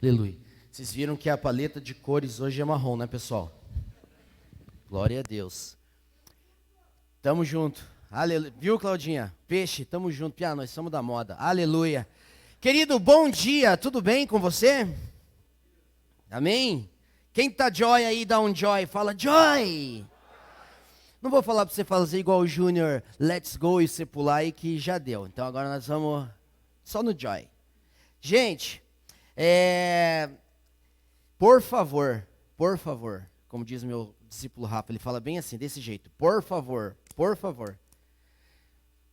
Aleluia. Vocês viram que a paleta de cores hoje é marrom, né, pessoal? Glória a Deus. Tamo junto. Aleluia. Viu, Claudinha? Peixe, tamo junto. Pia, nós somos da moda. Aleluia. Querido, bom dia. Tudo bem com você? Amém? Quem tá joy aí, dá um joy. Fala joy. Não vou falar pra você fazer igual o Júnior, let's go e você pular aí que já deu. Então agora nós vamos só no joy. Gente, por favor, como diz meu discípulo Rafa, ele fala bem assim, desse jeito, por favor,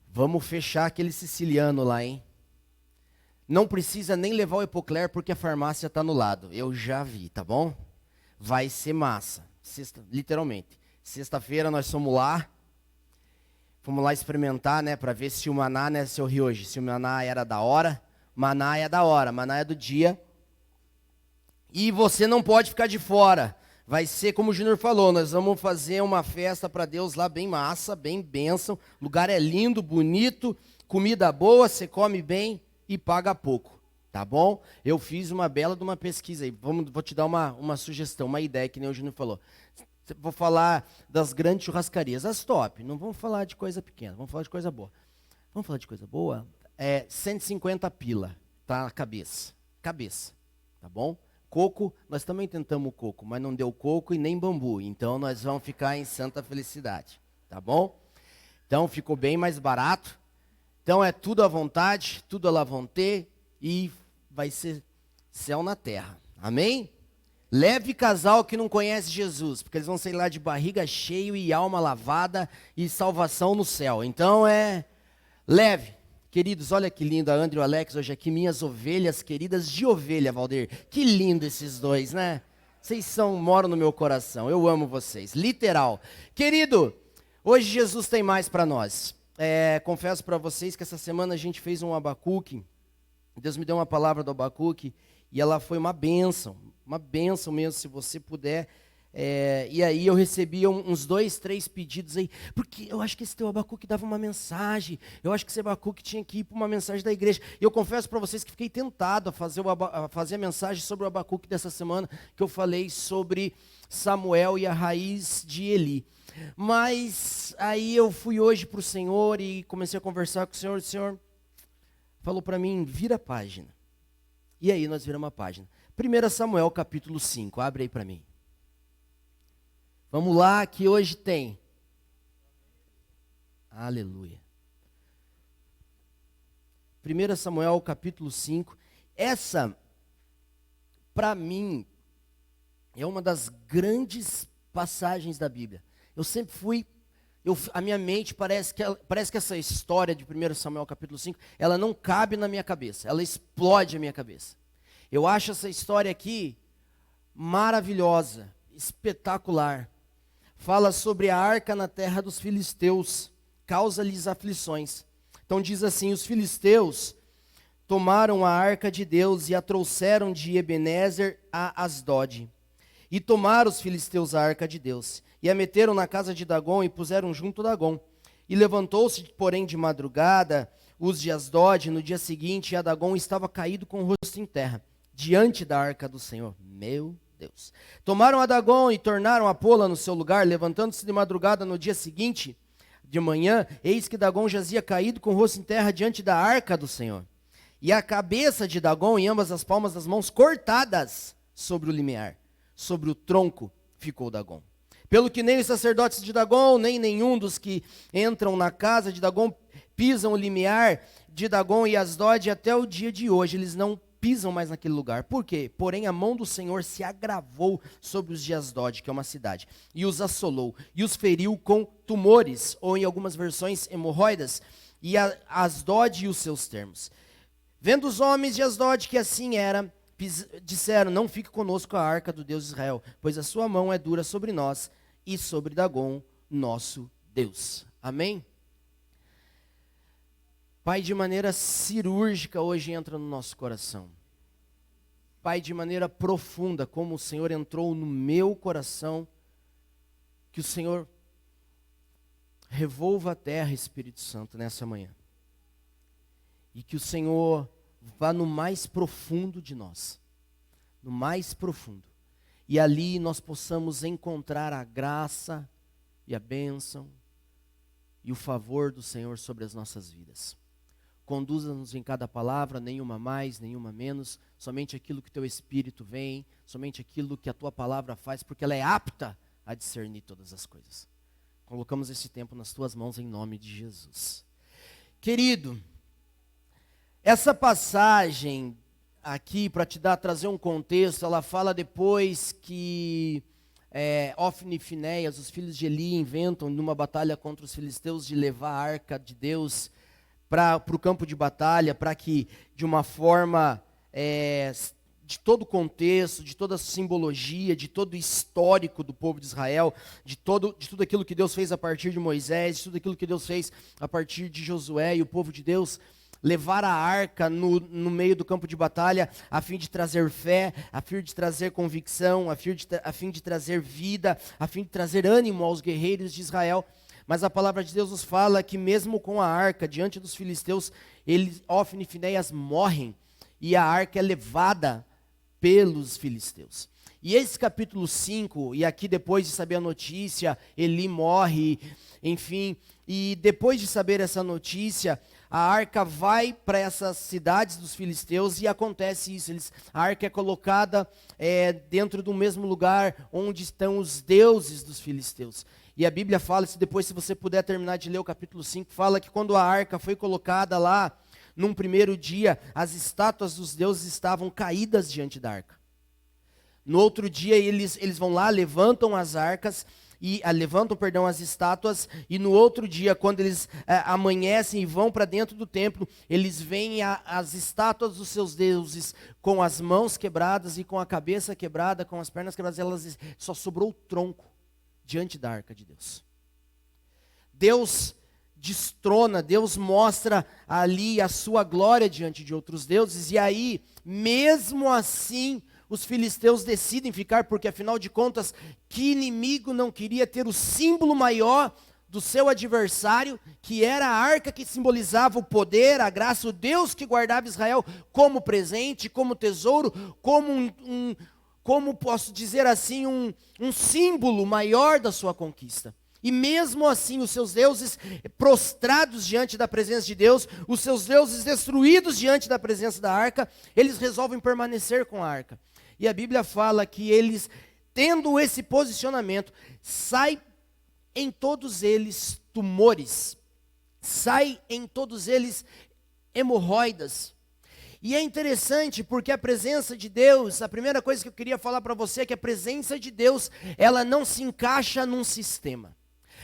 vamos fechar aquele siciliano lá, hein? Não precisa nem levar o Epocler porque a farmácia tá no lado, eu já vi, tá bom? Vai ser massa, literalmente. Sexta-feira nós fomos lá experimentar, né, para ver se o maná, né, seu Rioji, se o maná era da hora. Maná é da hora, maná é do dia. E você não pode ficar de fora. Vai ser como o Júnior falou, nós vamos fazer uma festa para Deus lá bem massa, bem bênção. O lugar é lindo, bonito, comida boa, você come bem e paga pouco, tá bom? Eu fiz uma bela de uma pesquisa aí, vou te dar uma sugestão, uma ideia, que nem o Júnior falou. Vou falar das grandes churrascarias, as top, não vamos falar de coisa pequena, vamos falar de coisa boa. Vamos falar de coisa boa? 150 pila, tá? Cabeça, tá bom? Coco, nós também tentamos coco, mas não deu coco e nem bambu, então nós vamos ficar em santa felicidade, tá bom? Então ficou bem mais barato, então é tudo à vontade, tudo à la vontade e vai ser céu na terra, amém? Leve casal que não conhece Jesus, porque eles vão sair lá de barriga cheia e alma lavada e salvação no céu, então leve. Queridos, olha que lindo, a André e o Alex hoje aqui, minhas ovelhas queridas de ovelha, Valdir. Que lindo esses dois, né? Vocês moram no meu coração, eu amo vocês, literal. Querido, hoje Jesus tem mais para nós. Confesso para vocês que essa semana a gente fez um Abacuque, Deus me deu uma palavra do Abacuque, e ela foi uma bênção mesmo, se você puder. E aí eu recebi uns 2, 3 pedidos aí, porque eu acho que esse teu Abacuque dava uma mensagem, eu acho que esse Abacuque tinha que ir para uma mensagem da igreja. E eu confesso para vocês que fiquei tentado a fazer a mensagem sobre o Abacuque dessa semana, que eu falei sobre Samuel e a raiz de Eli. Mas aí eu fui hoje para o Senhor e comecei a conversar com o Senhor falou para mim, vira a página. E aí nós viramos a página. 1 Samuel capítulo 5, abre aí para mim. Vamos lá, que hoje tem. Aleluia. 1 Samuel capítulo 5. Essa, para mim, é uma das grandes passagens da Bíblia. Eu sempre fui, a minha mente parece que essa história de 1 Samuel capítulo 5, ela não cabe na minha cabeça, ela explode a minha cabeça. Eu acho essa história aqui maravilhosa, espetacular. Fala sobre a arca na terra dos filisteus, causa-lhes aflições. Então diz assim, os filisteus tomaram a arca de Deus e a trouxeram de Ebenezer a Asdod. E tomaram os filisteus a arca de Deus, e a meteram na casa de Dagom e puseram junto Dagom. E levantou-se, porém, de madrugada, os de Asdod, no dia seguinte, e Dagom estava caído com o rosto em terra, diante da arca do Senhor. Meu Deus. Tomaram a Dagom e tornaram a pô-la no seu lugar, levantando-se de madrugada no dia seguinte, de manhã, eis que Dagom jazia caído com o rosto em terra diante da arca do Senhor. E a cabeça de Dagom e ambas as palmas das mãos cortadas sobre o limiar, sobre o tronco ficou Dagom. Pelo que nem os sacerdotes de Dagom, nem nenhum dos que entram na casa de Dagom pisam o limiar de Dagom e Asdod até o dia de hoje. Eles não pisam mais naquele lugar. Por quê? Porém a mão do Senhor se agravou sobre os de Asdod, que é uma cidade, e os assolou, e os feriu com tumores, ou em algumas versões hemorroidas, e Asdod e os seus termos. Vendo os homens de Asdod que assim era, disseram, não fique conosco a arca do Deus de Israel, pois a sua mão é dura sobre nós e sobre Dagom, nosso Deus. Amém? Pai, de maneira cirúrgica hoje entra no nosso coração. Pai, de maneira profunda, como o Senhor entrou no meu coração, que o Senhor revolva a terra, Espírito Santo, nessa manhã. E que o Senhor vá no mais profundo de nós. no mais profundo. E ali nós possamos encontrar a graça e a bênção e o favor do Senhor sobre as nossas vidas. Conduza-nos em cada palavra, nenhuma mais, nenhuma menos, somente aquilo que teu Espírito vem, somente aquilo que a tua palavra faz, porque ela é apta a discernir todas as coisas. Colocamos esse tempo nas tuas mãos em nome de Jesus. Querido, essa passagem aqui, para trazer um contexto, ela fala depois que Ofni e Finéias, os filhos de Eli, inventam numa batalha contra os filisteus de levar a arca de Deus para o campo de batalha, para que de uma forma, de todo o contexto, de toda a simbologia, de todo o histórico do povo de Israel, de tudo aquilo que Deus fez a partir de Moisés, de tudo aquilo que Deus fez a partir de Josué e o povo de Deus, levar a arca no meio do campo de batalha, a fim de trazer fé, a fim de trazer convicção, a fim de trazer vida, a fim de trazer ânimo aos guerreiros de Israel. Mas a palavra de Deus nos fala que mesmo com a arca, diante dos filisteus, Ofni e Finéias morrem, e a arca é levada pelos filisteus. E esse capítulo 5, e aqui depois de saber a notícia, Eli morre, enfim, e depois de saber essa notícia, a arca vai para essas cidades dos filisteus e acontece isso. A arca é colocada dentro do mesmo lugar onde estão os deuses dos filisteus. E a Bíblia fala, se você puder terminar de ler o capítulo 5, fala que quando a arca foi colocada lá, num primeiro dia, as estátuas dos deuses estavam caídas diante da arca. No outro dia eles vão lá, levantam as arcas, as estátuas, e no outro dia, quando eles amanhecem e vão para dentro do templo, eles veem as estátuas dos seus deuses com as mãos quebradas e com a cabeça quebrada, com as pernas quebradas, só sobrou o tronco diante da arca de Deus. Deus destrona, Deus mostra ali a sua glória diante de outros deuses, e aí, mesmo assim, os filisteus decidem ficar, porque afinal de contas, que inimigo não queria ter o símbolo maior do seu adversário, que era a arca que simbolizava o poder, a graça, o Deus que guardava Israel como presente, como tesouro, como posso dizer assim, um símbolo maior da sua conquista. E mesmo assim, os seus deuses prostrados diante da presença de Deus, os seus deuses destruídos diante da presença da arca, eles resolvem permanecer com a arca. E a Bíblia fala que eles, tendo esse posicionamento, sai em todos eles tumores, sai em todos eles hemorroidas. E é interessante porque a presença de Deus, a primeira coisa que eu queria falar para você é que a presença de Deus, ela não se encaixa num sistema.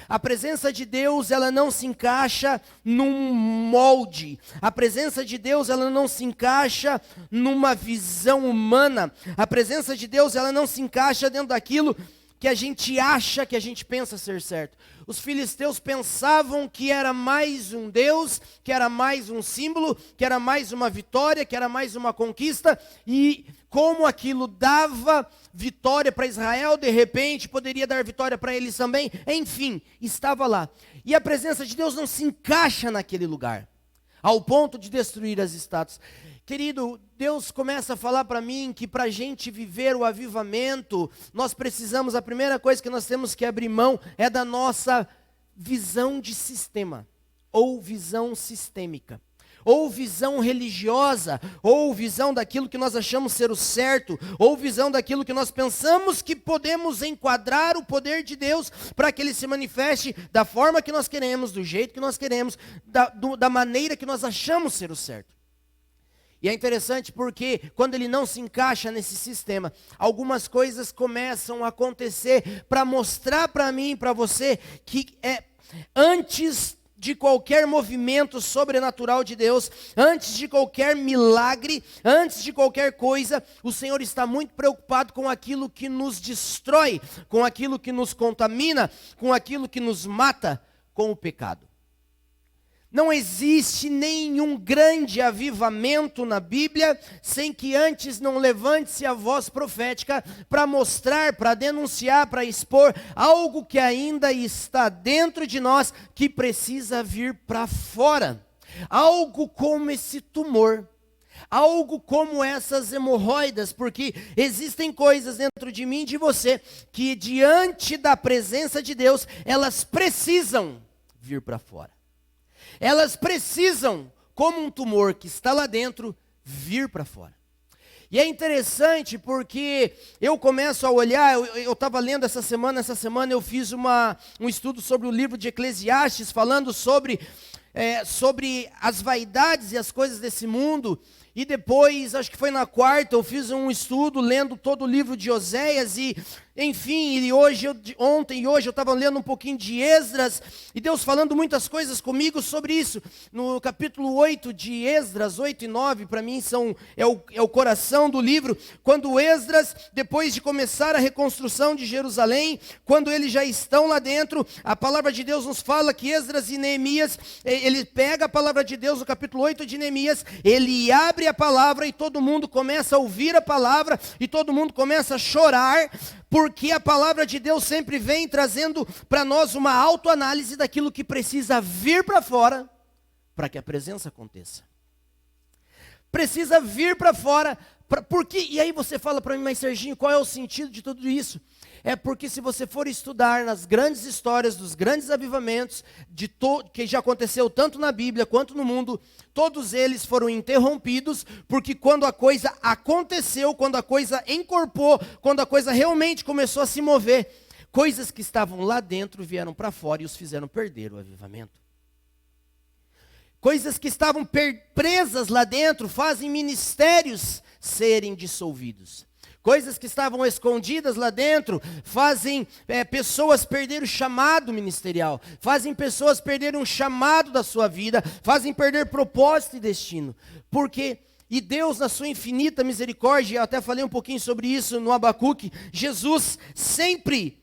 A presença de Deus, ela não se encaixa num molde. A presença de Deus, ela não se encaixa numa visão humana. A presença de Deus, ela não se encaixa dentro daquilo que a gente acha, que a gente pensa ser certo. Os filisteus pensavam que era mais um Deus, que era mais um símbolo, que era mais uma vitória, que era mais uma conquista, e como aquilo dava vitória para Israel, de repente poderia dar vitória para eles também, enfim, estava lá. E a presença de Deus não se encaixa naquele lugar, ao ponto de destruir as estátuas. Querido, Deus começa a falar para mim que para a gente viver o avivamento, nós precisamos, a primeira coisa que nós temos que abrir mão é da nossa visão de sistema, ou visão sistêmica, ou visão religiosa, ou visão daquilo que nós achamos ser o certo, ou visão daquilo que nós pensamos que podemos enquadrar o poder de Deus para que ele se manifeste da forma que nós queremos, do jeito que nós queremos, da maneira que nós achamos ser o certo. E é interessante porque quando ele não se encaixa nesse sistema, algumas coisas começam a acontecer para mostrar para mim e para você que antes de qualquer movimento sobrenatural de Deus, antes de qualquer milagre, antes de qualquer coisa, o Senhor está muito preocupado com aquilo que nos destrói, com aquilo que nos contamina, com aquilo que nos mata, com o pecado. Não existe nenhum grande avivamento na Bíblia sem que antes não levante-se a voz profética para mostrar, para denunciar, para expor algo que ainda está dentro de nós que precisa vir para fora. Algo como esse tumor. Algo como essas hemorroidas, porque existem coisas dentro de mim e de você que diante da presença de Deus, elas precisam vir para fora. Elas precisam, como um tumor que está lá dentro, vir para fora. E é interessante porque eu começo a olhar, eu estava lendo essa semana eu fiz um estudo sobre o livro de Eclesiastes, falando sobre as vaidades e as coisas desse mundo. E depois, acho que foi na quarta, eu fiz um estudo lendo todo o livro de Oséias e, enfim, ontem e hoje eu estava lendo um pouquinho de Esdras, e Deus falando muitas coisas comigo sobre isso. No capítulo 8 de Esdras, 8 e 9, para mim é o coração do livro, quando Esdras, depois de começar a reconstrução de Jerusalém, quando eles já estão lá dentro, a palavra de Deus nos fala que Esdras e Neemias, ele pega a palavra de Deus no capítulo 8 de Neemias, ele abre a palavra e todo mundo começa a ouvir a palavra e todo mundo começa a chorar, porque a palavra de Deus sempre vem trazendo para nós uma autoanálise daquilo que precisa vir para fora para que a presença aconteça. Precisa vir para fora, porque, e aí você fala para mim, mas Serginho, qual é o sentido de tudo isso? É porque se você for estudar nas grandes histórias dos grandes avivamentos, que já aconteceu tanto na Bíblia quanto no mundo, todos eles foram interrompidos, porque quando a coisa aconteceu, quando a coisa encorpou, quando a coisa realmente começou a se mover, coisas que estavam lá dentro vieram para fora e os fizeram perder o avivamento. Coisas que estavam presas lá dentro fazem ministérios serem dissolvidos. Coisas que estavam escondidas lá dentro fazem pessoas perder o chamado ministerial, fazem pessoas perder um chamado da sua vida, fazem perder propósito e destino. E Deus, na sua infinita misericórdia, eu até falei um pouquinho sobre isso no Abacuque, Jesus sempre...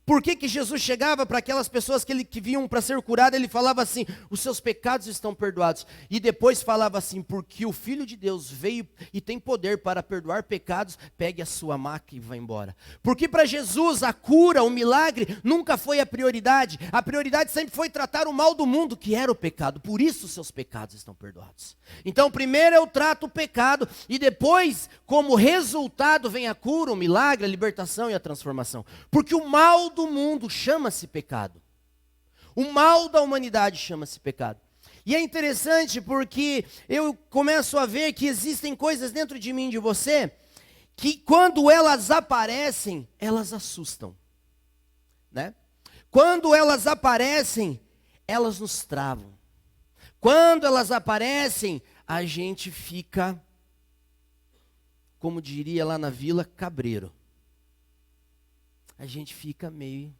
Por que Jesus chegava para aquelas pessoas que vinham para ser curado, ele falava assim, os seus pecados estão perdoados. E depois falava assim, porque o Filho de Deus veio e tem poder para perdoar pecados, pegue a sua maca e vá embora. Porque para Jesus a cura, o milagre, nunca foi a prioridade. A prioridade sempre foi tratar o mal do mundo, que era o pecado. Por isso os seus pecados estão perdoados. Então primeiro eu trato o pecado e depois, como resultado, vem a cura, o milagre, a libertação e a transformação. Porque o mal do mundo chama-se pecado. O mal da humanidade chama-se pecado. E é interessante porque eu começo a ver que existem coisas dentro de mim e de você que quando elas aparecem, elas assustam, né? Quando elas aparecem, elas nos travam. Quando elas aparecem, a gente fica, como diria lá na vila, cabreiro. A gente fica meio...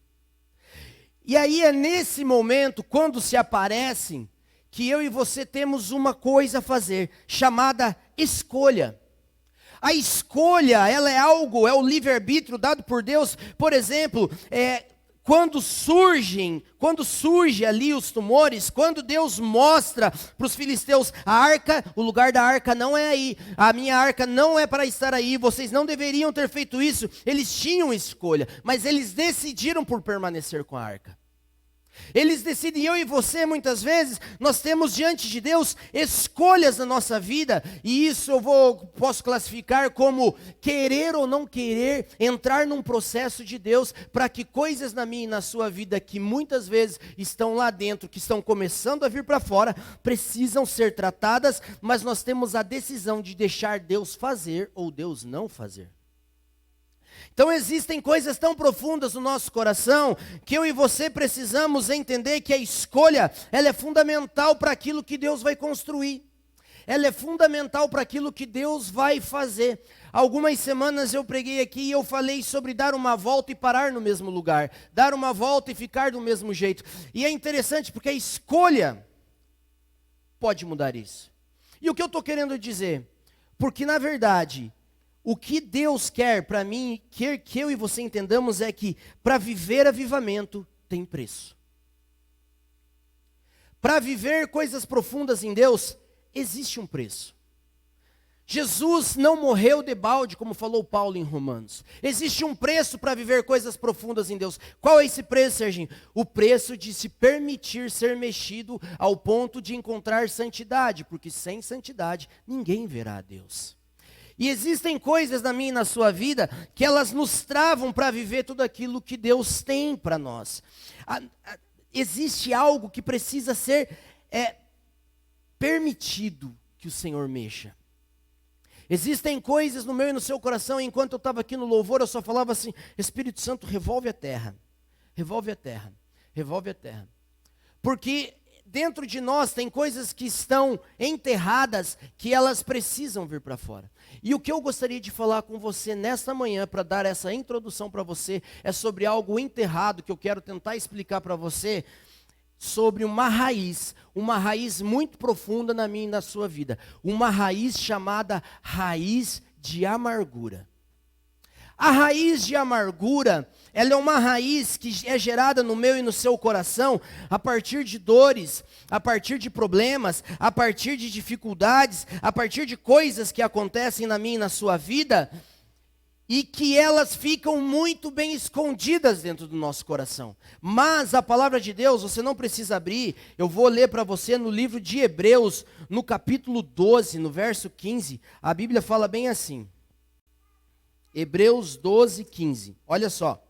E aí é nesse momento, quando se aparecem, que eu e você temos uma coisa a fazer, chamada escolha. A escolha, ela é o livre-arbítrio dado por Deus. Por exemplo, quando surge ali os tumores, quando Deus mostra para os filisteus, a arca, o lugar da arca não é aí, a minha arca não é para estar aí, vocês não deveriam ter feito isso, eles tinham escolha, mas eles decidiram por permanecer com a arca. Eles decidem, eu e você, muitas vezes, nós temos diante de Deus escolhas na nossa vida, e isso posso classificar como querer ou não querer entrar num processo de Deus, para que coisas na minha e na sua vida, que muitas vezes estão lá dentro, que estão começando a vir para fora, precisam ser tratadas, mas nós temos a decisão de deixar Deus fazer ou Deus não fazer. Então existem coisas tão profundas no nosso coração, que eu e você precisamos entender que a escolha, ela é fundamental para aquilo que Deus vai construir. Ela é fundamental para aquilo que Deus vai fazer. Algumas semanas eu preguei aqui e eu falei sobre dar uma volta e parar no mesmo lugar. Dar uma volta e ficar do mesmo jeito. E é interessante porque a escolha pode mudar isso. E o que eu estou querendo dizer? Porque na verdade... O que Deus quer para mim, quer que eu e você entendamos é que para viver avivamento tem preço. Para viver coisas profundas em Deus, existe um preço. Jesus não morreu debalde, como falou Paulo em Romanos. Existe um preço para viver coisas profundas em Deus. Qual é esse preço, Serginho? O preço de se permitir ser mexido ao ponto de encontrar santidade, porque sem santidade ninguém verá a Deus. E existem coisas na minha e na sua vida que elas nos travam para viver tudo aquilo que Deus tem para nós. Existe algo que precisa ser permitido que o Senhor mexa. Existem coisas no meu e no seu coração, e enquanto eu estava aqui no louvor, eu só falava assim: Espírito Santo, revolve a terra, revolve a terra, revolve a terra. Porque dentro de nós tem coisas que estão enterradas, que elas precisam vir para fora. E o que eu gostaria de falar com você nesta manhã, para dar essa introdução para você, é sobre algo enterrado, que eu quero tentar explicar para você, sobre uma raiz muito profunda na minha e na sua vida. Uma raiz chamada raiz de amargura. A raiz de amargura, ela é uma raiz que é gerada no meu e no seu coração, a partir de dores, a partir de problemas, a partir de dificuldades, a partir de coisas que acontecem na minha e na sua vida, e que elas ficam muito bem escondidas dentro do nosso coração. Mas a palavra de Deus, você não precisa abrir, eu vou ler para você no livro de Hebreus, no capítulo 12, no verso 15, a Bíblia fala bem assim. Hebreus 12, 15, olha só.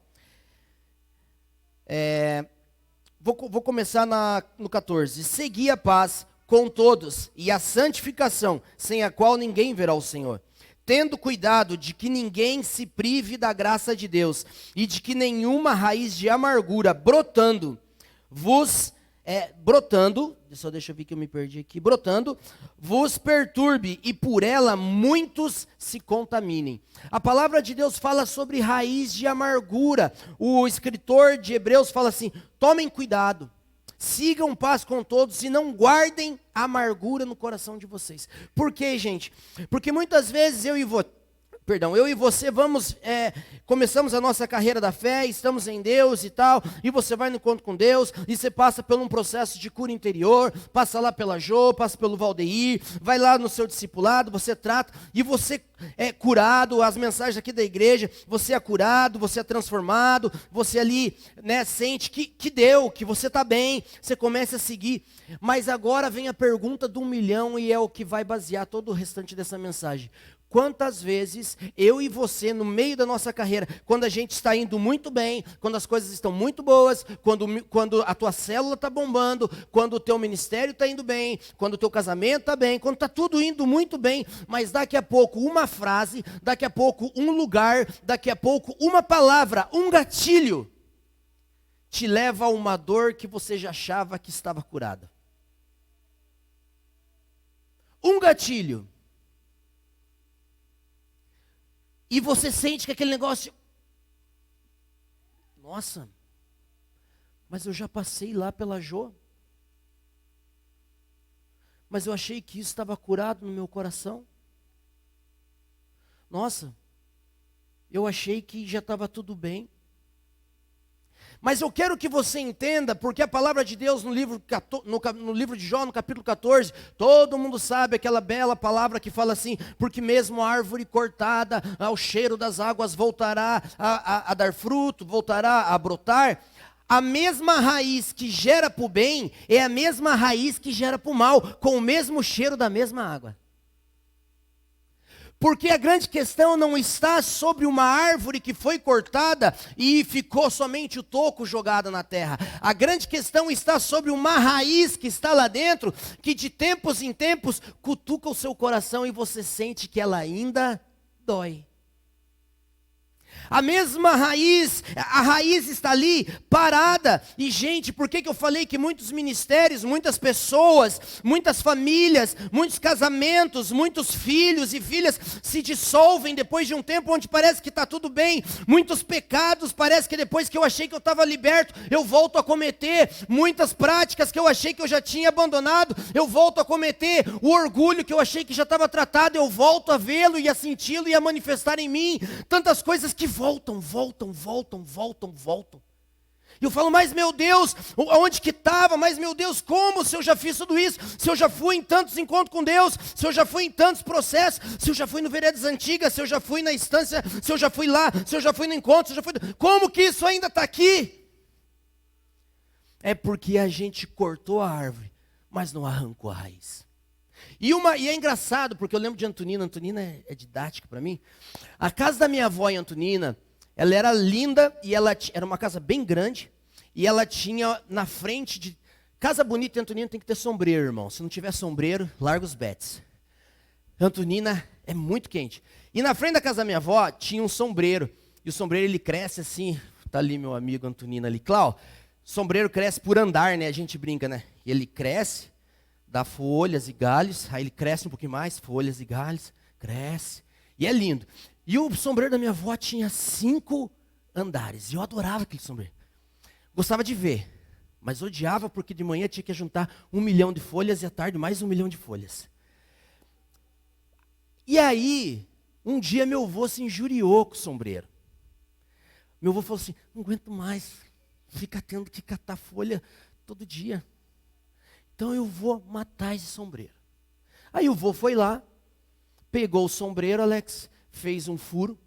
Vou começar no 14. Segui a paz com todos e a santificação, sem a qual ninguém verá o Senhor. Tendo cuidado de que ninguém se prive da graça de Deus, e de que nenhuma raiz de amargura brotando, deixa eu ver que eu me perdi aqui, brotando, vos perturbe, e por ela muitos se contaminem. A palavra de Deus fala sobre raiz de amargura. O escritor de Hebreus fala assim: tomem cuidado, sigam paz com todos e não guardem amargura no coração de vocês. Por quê, gente? Porque muitas vezes eu e você começamos a nossa carreira da fé, estamos em Deus e tal, e você vai no encontro com Deus, e você passa por um processo de cura interior, passa lá pela Jô, passa pelo Valdeir, vai lá no seu discipulado, você trata, e você é curado, as mensagens aqui da igreja, você é curado, você é transformado, você ali, sente que você está bem, você começa a seguir. Mas agora vem a pergunta do 1 milhão, e é o que vai basear todo o restante dessa mensagem. Quantas vezes eu e você, no meio da nossa carreira, quando a gente está indo muito bem, quando as coisas estão muito boas, quando a tua célula está bombando, quando o teu ministério está indo bem, quando o teu casamento está bem, quando está tudo indo muito bem, mas daqui a pouco uma frase, daqui a pouco um lugar, daqui a pouco uma palavra, um gatilho, te leva a uma dor que você já achava que estava curada. Um gatilho. E você sente que aquele negócio, nossa, mas eu já passei lá pela Jô. Mas eu achei que isso estava curado no meu coração. Nossa, eu achei que já estava tudo bem. Mas eu quero que você entenda, porque a palavra de Deus no livro de Jó, no capítulo 14, todo mundo sabe aquela bela palavra que fala assim: porque mesmo a árvore cortada, ao cheiro das águas voltará a dar fruto, voltará a brotar. A mesma raiz que gera para o bem, é a mesma raiz que gera para o mal, com o mesmo cheiro da mesma água. Porque a grande questão não está sobre uma árvore que foi cortada e ficou somente o toco jogado na terra. A grande questão está sobre uma raiz que está lá dentro, que de tempos em tempos cutuca o seu coração e você sente que ela ainda dói. A mesma raiz, a raiz está ali, parada. E gente, por que eu falei que muitos ministérios, muitas pessoas, muitas famílias, muitos casamentos, muitos filhos e filhas se dissolvem depois de um tempo onde parece que está tudo bem? Muitos pecados, parece que depois que eu achei que eu estava liberto, eu volto a cometer. Muitas práticas que eu achei que eu já tinha abandonado, eu volto a cometer. O orgulho que eu achei que já estava tratado, eu volto a vê-lo e a senti-lo e a manifestar em mim. Tantas coisas que voltam. E eu falo, mas meu Deus, onde que estava? Mas meu Deus, como? Se eu já fiz tudo isso, se eu já fui em tantos encontros com Deus, se eu já fui em tantos processos, se eu já fui no Veredas Antigas, se eu já fui na instância, se eu já fui lá, se eu já fui no encontro, se eu já fui... Como que isso ainda está aqui? É porque a gente cortou a árvore, mas não arrancou a raiz. E é engraçado, porque eu lembro de Antonina. Antonina é didática para mim. A casa da minha avó em Antonina, ela era linda e ela era uma casa bem grande. E ela tinha na frente de... Casa bonita em Antonina tem que ter sombreiro, irmão. Se não tiver sombreiro, larga os betes. Antonina é muito quente. E na frente da casa da minha avó tinha um sombreiro. E o sombreiro ele cresce assim. Tá ali meu amigo Antonina ali. Clau, sombreiro cresce por andar, né? A gente brinca, né? E ele cresce, dá folhas e galhos. Aí ele cresce um pouquinho mais, folhas e galhos. Cresce. E é lindo. E o sombreiro da minha avó tinha 5 andares. E eu adorava aquele sombreiro. Gostava de ver, mas odiava porque de manhã tinha que juntar 1 milhão de folhas e à tarde mais 1 milhão de folhas. E aí, um dia meu avô se injuriou com o sombreiro. Meu avô falou assim, não aguento mais, fica tendo que catar folha todo dia. Então eu vou matar esse sombreiro. Aí o vô foi lá, pegou o sombreiro, Alex, fez um furo,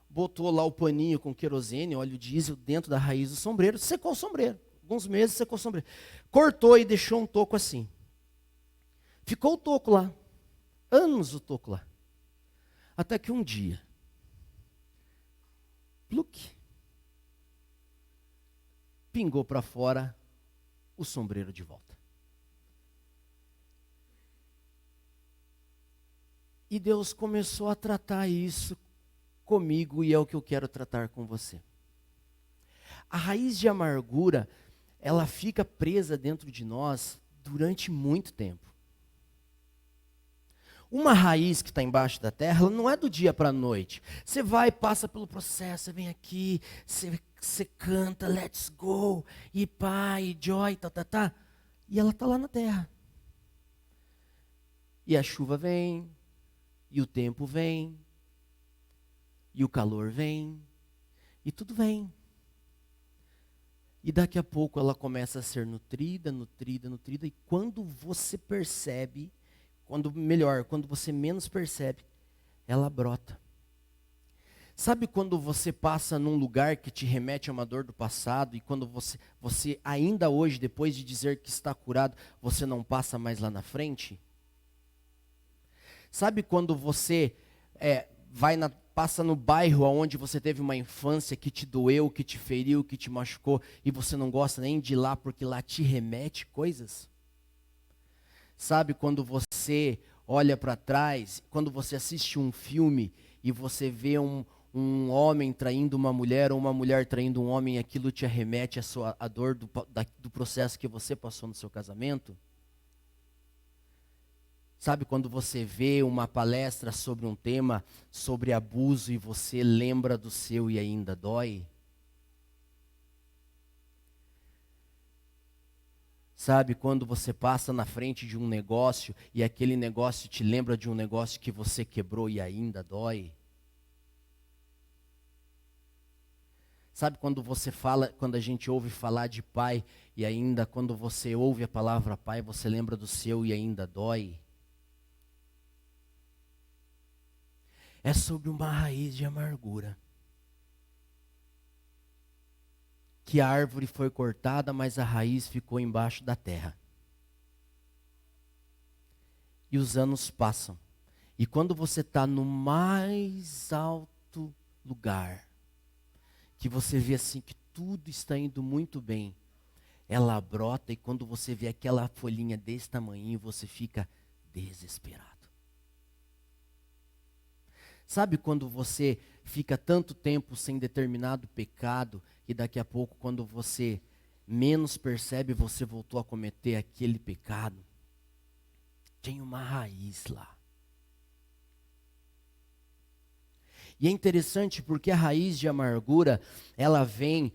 botou lá o paninho com querosene, óleo diesel dentro da raiz do sombreiro, secou o sombreiro. Alguns meses secou o sombreiro. Cortou e deixou um toco assim. Ficou o toco lá. Anos o toco lá. Até que um dia, pluque, pingou para fora o sombreiro de volta. E Deus começou a tratar isso comigo e é o que eu quero tratar com você. A raiz de amargura, ela fica presa dentro de nós durante muito tempo. Uma raiz que está embaixo da terra, ela não é do dia para a noite. Você vai, passa pelo processo, você vem aqui, você canta, let's go, e pá, e joy, tá. E ela está lá na terra. E a chuva vem, e o tempo vem, e o calor vem, e tudo vem. E daqui a pouco ela começa a ser nutrida, e quando você percebe, quando você menos percebe, ela brota. Sabe quando você passa num lugar que te remete a uma dor do passado, e quando você ainda hoje, depois de dizer que está curado, você não passa mais lá na frente? Sabe quando você passa no bairro onde você teve uma infância que te doeu, que te feriu, que te machucou, e você não gosta nem de ir lá porque lá te remete coisas? Sabe quando você olha para trás, quando você assiste um filme e você vê um homem traindo uma mulher ou uma mulher traindo um homem, e aquilo te arremete a dor do processo que você passou no seu casamento? Sabe quando você vê uma palestra sobre um tema, sobre abuso, e você lembra do seu e ainda dói? Sabe quando você passa na frente de um negócio e aquele negócio te lembra de um negócio que você quebrou e ainda dói? Sabe quando quando a gente ouve falar de pai e ainda quando você ouve a palavra pai, você lembra do seu e ainda dói? É sobre uma raiz de amargura. Que a árvore foi cortada, mas a raiz ficou embaixo da terra. E os anos passam. E quando você está no mais alto lugar, que você vê assim que tudo está indo muito bem, ela brota, e quando você vê aquela folhinha desse tamanho, você fica desesperado. Sabe quando você fica tanto tempo sem determinado pecado, e daqui a pouco, quando você menos percebe, você voltou a cometer aquele pecado? Tem uma raiz lá. E é interessante porque a raiz de amargura, ela vem,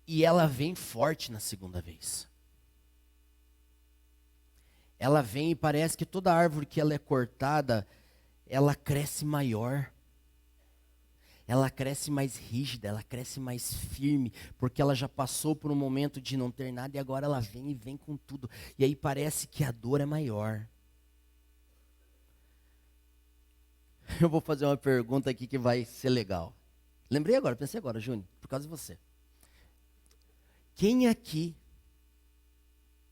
e ela vem forte na segunda vez. Ela vem e parece que toda árvore que ela é cortada, ela cresce maior. ela cresce mais rígida, ela cresce mais firme, porque ela já passou por um momento de não ter nada e agora ela vem e vem com tudo. E aí parece que a dor é maior. Eu vou fazer uma pergunta aqui que vai ser legal. Lembrei agora, pensei agora, Júnior, por causa de você. Quem aqui,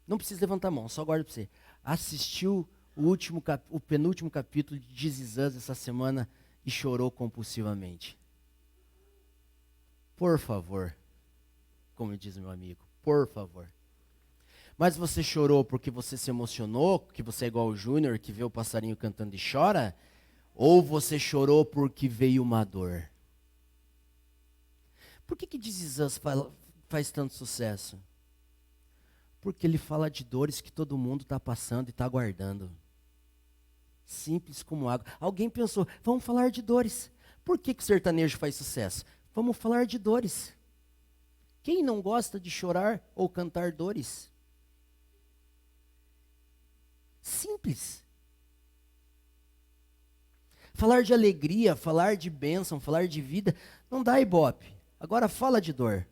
não precisa levantar a mão, só guarda para você, assistiu o penúltimo capítulo de This Is Us essa semana e chorou compulsivamente? Por favor, como diz meu amigo, por favor. Mas você chorou porque você se emocionou, que você é igual o Júnior, que vê o passarinho cantando e chora? Ou você chorou porque veio uma dor? Por que This Is Us faz tanto sucesso? Porque ele fala de dores que todo mundo está passando e está aguardando. Simples como água. Alguém pensou, vamos falar de dores. Por que o sertanejo faz sucesso? Vamos falar de dores. Quem não gosta de chorar ou cantar dores? Simples. Falar de alegria, falar de bênção, falar de vida, não dá ibope. Agora fala de dor.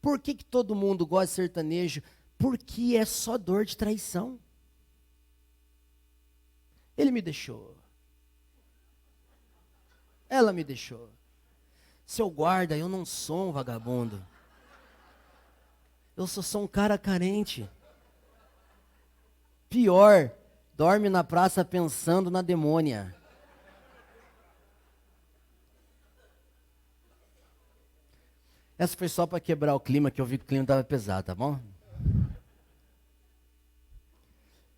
Por que todo mundo gosta de sertanejo? Porque é só dor de traição. Ele me deixou. Ela me deixou. Seu guarda, eu não sou um vagabundo. Eu sou só um cara carente. Pior, dorme na praça pensando na demônia. Essa foi só para quebrar o clima, que eu vi que o clima estava pesado, tá bom?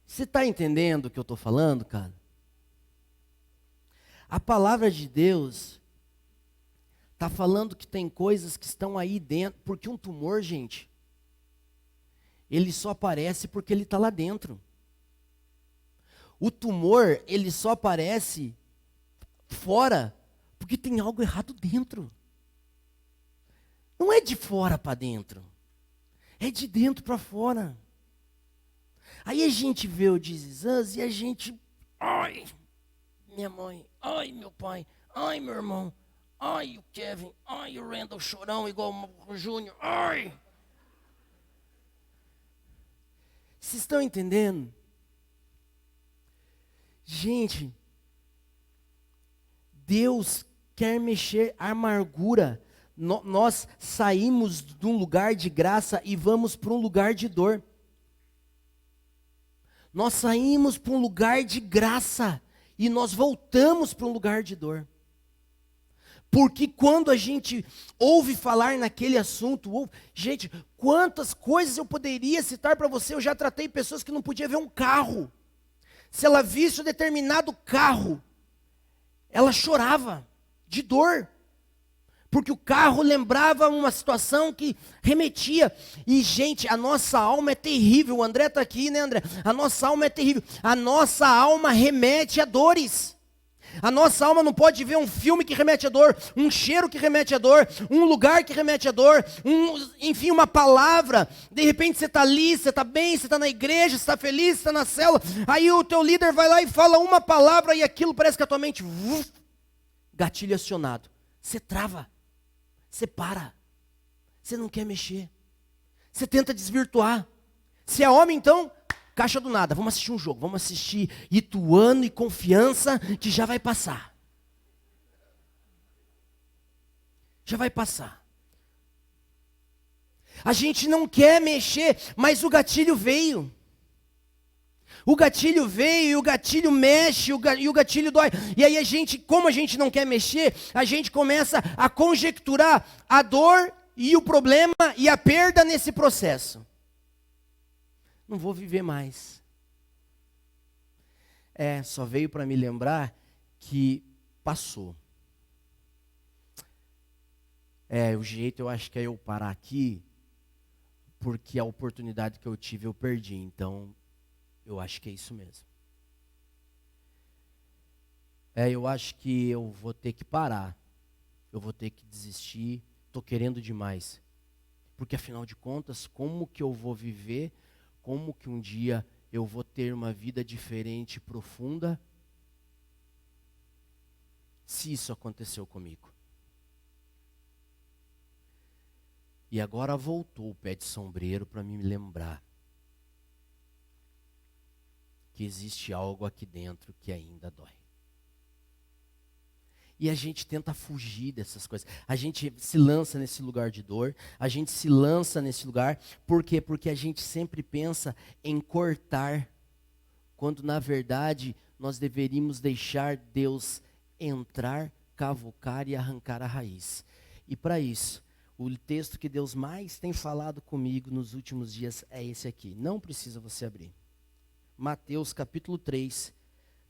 Você está entendendo o que eu estou falando, cara? A palavra de Deus está falando que tem coisas que estão aí dentro, porque um tumor, gente, ele só aparece porque ele está lá dentro. O tumor, ele só aparece fora porque tem algo errado dentro. Não é de fora para dentro, é de dentro para fora. Aí a gente vê o This Is Us e a gente, ai, minha mãe, ai, meu pai, ai, meu irmão, ai, o Kevin, ai, o Randall chorão igual o Júnior, ai. Vocês estão entendendo? Gente, Deus quer mexer a amargura. Nós saímos de um lugar de graça e vamos para um lugar de dor. Nós saímos para um lugar de graça e nós voltamos para um lugar de dor. Porque quando a gente ouve falar naquele assunto, gente, quantas coisas eu poderia citar para você, eu já tratei pessoas que não podiam ver um carro. Se ela visse um determinado carro, ela chorava de dor. Porque o carro lembrava uma situação que remetia. E, gente, a nossa alma é terrível. O André está aqui, né, André? A nossa alma é terrível. A nossa alma remete a dores. A nossa alma não pode ver um filme que remete a dor, um cheiro que remete a dor, um lugar que remete a dor, enfim, uma palavra. De repente você está ali, você está bem, você está na igreja, você está feliz, você está na célula. Aí o teu líder vai lá e fala uma palavra e aquilo parece que a tua mente, gatilho acionado. Você trava. Você para, você não quer mexer, você tenta desvirtuar. Se é homem, então, caixa do nada, vamos assistir um jogo, vamos assistir Ituano e Confiança, que já vai passar. Já vai passar. A gente não quer mexer, mas o gatilho veio. O gatilho veio, e o gatilho mexe, e o gatilho dói. E aí a gente, como a gente não quer mexer, a gente começa a conjecturar a dor e o problema e a perda nesse processo. Não vou viver mais. Só veio para me lembrar que passou. O jeito eu acho que é eu parar aqui, porque a oportunidade que eu tive eu perdi, então eu acho que é isso mesmo. Eu acho que eu vou ter que parar. Eu vou ter que desistir. Estou querendo demais. Porque afinal de contas, como que eu vou viver? Como que um dia eu vou ter uma vida diferente, profunda? se isso aconteceu comigo. E agora voltou o pé de sombreiro para me lembrar que existe algo aqui dentro que ainda dói. E a gente tenta fugir dessas coisas. A gente se lança nesse lugar de dor. A gente se lança nesse lugar. Por quê? Porque a gente sempre pensa em cortar. Quando, na verdade, nós deveríamos deixar Deus entrar, cavucar e arrancar a raiz. E para isso, o texto que Deus mais tem falado comigo nos últimos dias é esse aqui. Não precisa você abrir. Mateus capítulo 3,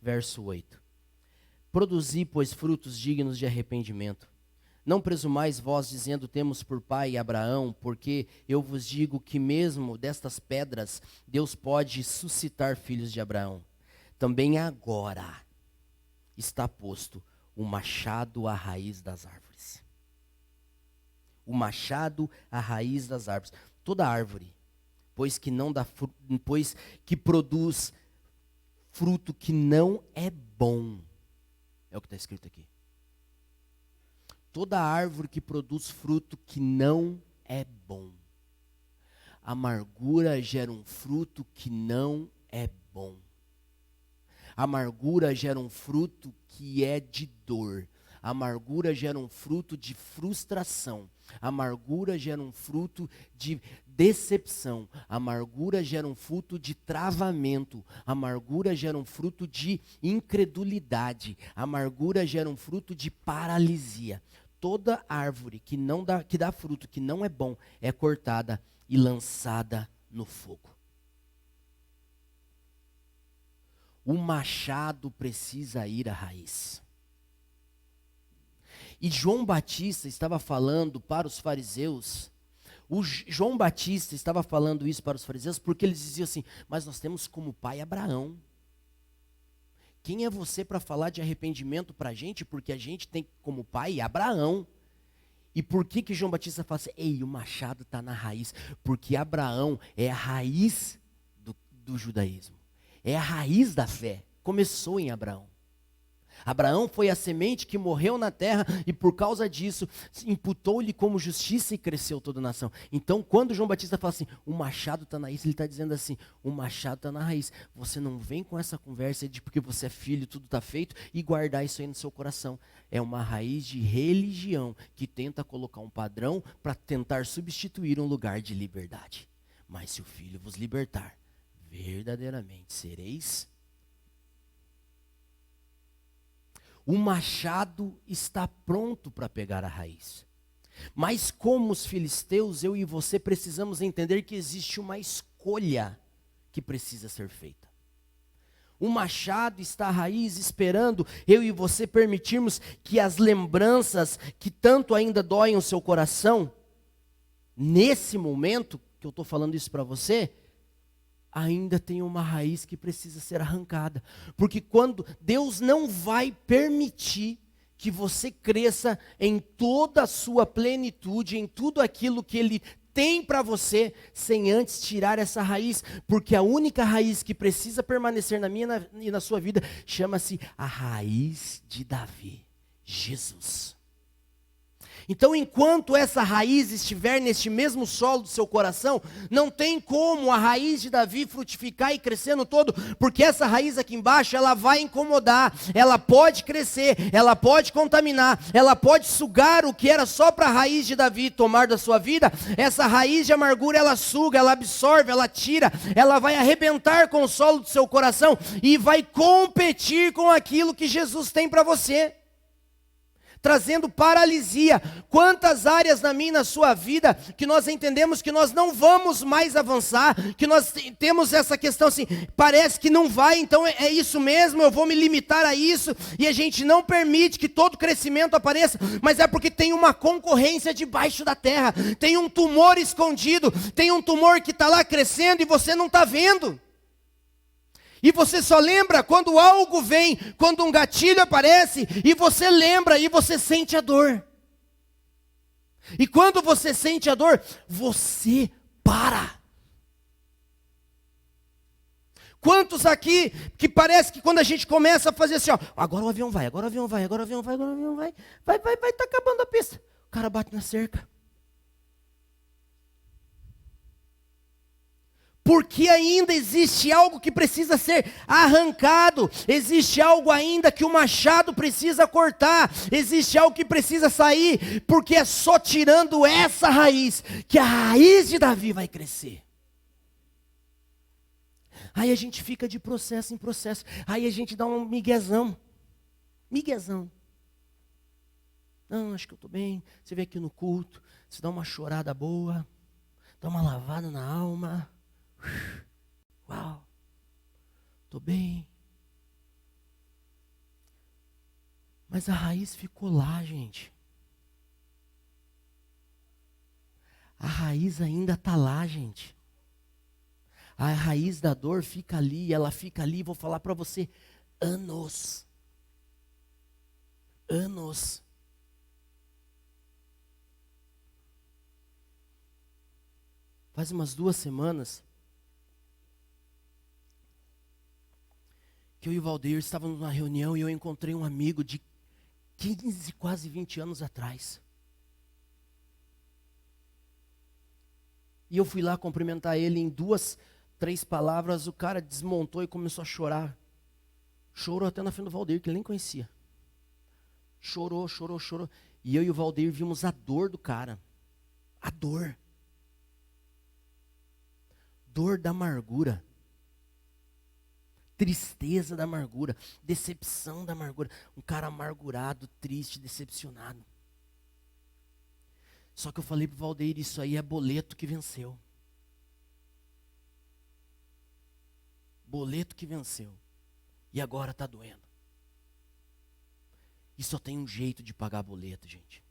verso 8. Produzi, pois, frutos dignos de arrependimento. Não presumais vós, dizendo, temos por pai Abraão, porque eu vos digo que mesmo destas pedras, Deus pode suscitar filhos de Abraão. Também agora está posto o machado à raiz das árvores. O machado à raiz das árvores. Toda árvore, pois que produz fruto que não é bom. É o que está escrito aqui. Toda árvore que produz fruto que não é bom. A amargura gera um fruto que não é bom. A amargura gera um fruto que é de dor. A amargura gera um fruto de frustração. A amargura gera um fruto de decepção. A amargura gera um fruto de travamento. A amargura gera um fruto de incredulidade. A amargura gera um fruto de paralisia. Toda árvore que dá fruto que não é bom é cortada e lançada no fogo. O machado precisa ir à raiz. E João Batista estava falando para os fariseus. João Batista estava falando isso para os fariseus porque eles diziam assim, mas nós temos como pai Abraão. Quem é você para falar de arrependimento para a gente? Porque a gente tem como pai Abraão. E por que João Batista fala assim, ei, o machado está na raiz? Porque Abraão é a raiz do judaísmo. É a raiz da fé. Começou em Abraão. Abraão foi a semente que morreu na terra e por causa disso imputou-lhe como justiça e cresceu toda a nação. Então quando João Batista fala assim, o machado está na raiz, ele está dizendo assim, o machado está na raiz. Você não vem com essa conversa de porque você é filho, tudo está feito e guardar isso aí no seu coração. É uma raiz de religião que tenta colocar um padrão para tentar substituir um lugar de liberdade. Mas se o filho vos libertar, verdadeiramente sereis. O machado está pronto para pegar a raiz. Mas como os filisteus, eu e você precisamos entender que existe uma escolha que precisa ser feita. O machado está à raiz esperando eu e você permitirmos que as lembranças que tanto ainda doem o seu coração, nesse momento que eu estou falando isso para você, ainda tem uma raiz que precisa ser arrancada. Porque quando Deus não vai permitir que você cresça em toda a sua plenitude, em tudo aquilo que Ele tem para você, sem antes tirar essa raiz. Porque a única raiz que precisa permanecer na minha e na sua vida, chama-se a raiz de Davi, Jesus. Então, enquanto essa raiz estiver neste mesmo solo do seu coração, não tem como a raiz de Davi frutificar e crescer no todo, porque essa raiz aqui embaixo, ela vai incomodar, ela pode crescer, ela pode contaminar, ela pode sugar o que era só para a raiz de Davi tomar da sua vida. Essa raiz de amargura, ela suga, ela absorve, ela tira, ela vai arrebentar com o solo do seu coração e vai competir com aquilo que Jesus tem para você, trazendo paralisia. Quantas áreas na minha e na sua vida que nós entendemos que nós não vamos mais avançar, que nós temos essa questão assim, parece que não vai, então é isso mesmo, eu vou me limitar a isso, e a gente não permite que todo crescimento apareça, mas é porque tem uma concorrência debaixo da terra, tem um tumor escondido, tem um tumor que está lá crescendo e você não está vendo. E você só lembra quando algo vem, quando um gatilho aparece, e você lembra e você sente a dor. E quando você sente a dor, você para. Quantos aqui que parece que quando a gente começa a fazer assim, ó, agora o avião vai, agora o avião vai, agora o avião vai, agora o avião vai, tá acabando a pista. O cara bate na cerca. Porque ainda existe algo que precisa ser arrancado, existe algo ainda que o machado precisa cortar, existe algo que precisa sair, porque é só tirando essa raiz que a raiz de Davi vai crescer. Aí a gente fica de processo em processo, aí a gente dá um miguezão. Não, acho que eu estou bem, você vem aqui no culto, você dá uma chorada boa, dá uma lavada na alma. Uau, estou bem. Mas a raiz ficou lá, gente. A raiz ainda está lá, gente. A raiz da dor fica ali, ela fica ali, vou falar para você, anos. Faz umas 2 semanas, que eu e o Valdeir estávamos numa reunião e eu encontrei um amigo de 15, quase 20 anos atrás. E eu fui lá cumprimentar ele em 2, 3 palavras, o cara desmontou e começou a chorar. Chorou até na frente do Valdeir, que ele nem conhecia. Chorou. E eu e o Valdeir vimos a dor do cara. A dor. Dor da amargura. Tristeza da amargura, decepção da amargura, um cara amargurado, triste, decepcionado. Só que eu falei para o Valdeir, isso aí é boleto que venceu. Boleto que venceu. E agora está doendo. E só tem um jeito de pagar boleto, gente.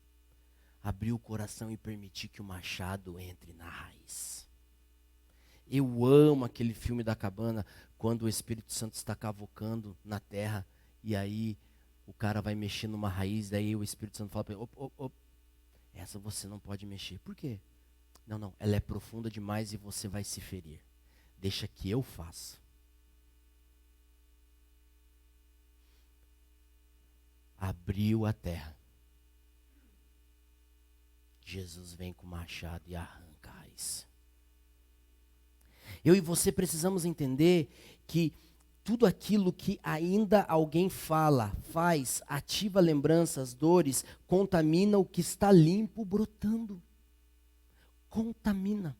Abrir o coração e permitir que o machado entre na raiz. Eu amo aquele filme da cabana, quando o Espírito Santo está cavocando na terra, e aí o cara vai mexer numa raiz, daí o Espírito Santo fala para ele, essa você não pode mexer. Por quê? Não, ela é profunda demais e você vai se ferir. Deixa que eu faça. Abriu a terra. Jesus vem com o machado e arranca a raiz. Eu e você precisamos entender que tudo aquilo que ainda alguém fala, faz, ativa lembranças, dores, contamina o que está limpo brotando. Contamina.